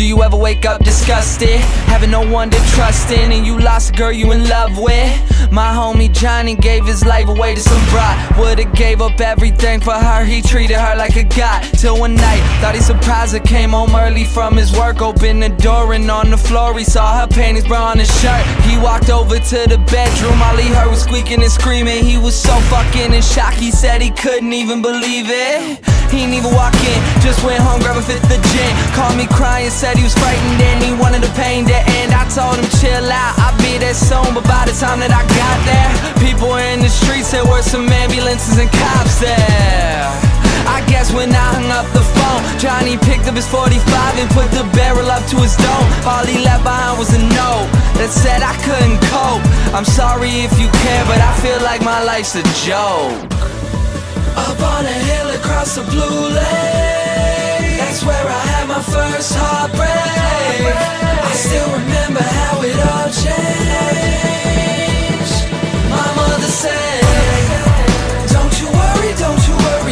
Do you ever wake up disgusted, having no one to trust in, and you lost a girl you in love with? My homie Johnny gave his life away to some broad. Would've gave up everything for her, he treated her like a god. Till one night, thought he surprised her, came home early from his work. Opened the door and on the floor he saw her panties, bra on his shirt. He walked over to the bedroom, all he heard was squeaking and screaming. He was so fucking in shock, he said he couldn't even believe it. He didn't even walk in, just went home, grabbed a fifth of gin. Called me crying, said he was frightened and he wanted the pain to end. I told him chill out, I'll be there soon. But by the time that I got there, people were in the streets, there were some ambulances and cops there. I guess when I hung up the phone, Johnny picked up his 45 and put the barrel up to his dome. All he left behind was a note that said I couldn't cope. I'm sorry if you care, but I feel like my life's a joke. Up on a hill across the blue lake, that's where I had my first heartbreak. I still remember how it all changed. My mother said, don't you worry,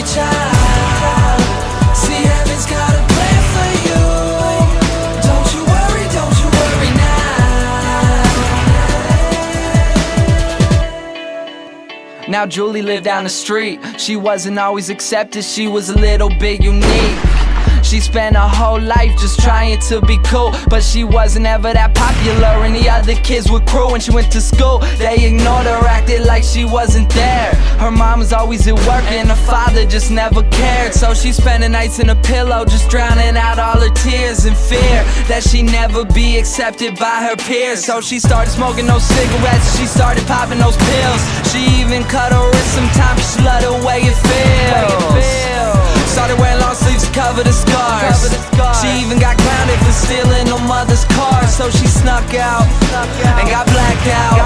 child. See, heaven's got a plan for you. Don't you worry now. Now Julie lived down the street. She wasn't always accepted, she was a little bit unique. She spent her whole life just trying to be cool, but she wasn't ever that popular and the other kids were cruel. When she went to school, they ignored her, acted like she wasn't there. Her mom was always at work and her father just never cared. So she spent the nights in a pillow, just drowning out all her tears in fear that she'd never be accepted by her peers. So she started smoking those cigarettes, she started popping those pills. She even cut her wrist sometimes, she loved the way it feels. Started wearing long sleeves to cover the scars. She even got grounded for stealing her mother's car. So she snuck out and got blacked out.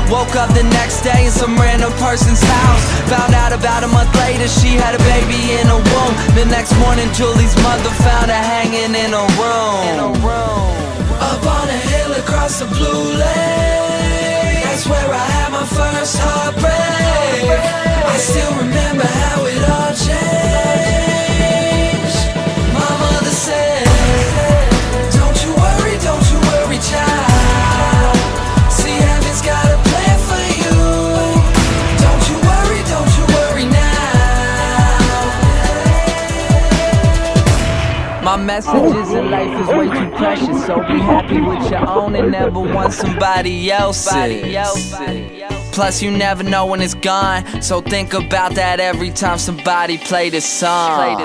Woke up the next day in some random person's house. Found out about a month later she had a baby in her womb. The next morning Julie's mother found her hanging in a room. Up on a hill across the blue lake, that's where I had my first heartbreak. I still remember how it all changed. My mother said, don't you worry, child. See, heaven's got a plan for you. Don't you worry now. My messages in life is way too precious, so be happy with your own and never want somebody else's. Plus you never know when it's gone, so think about that every time somebody play this song.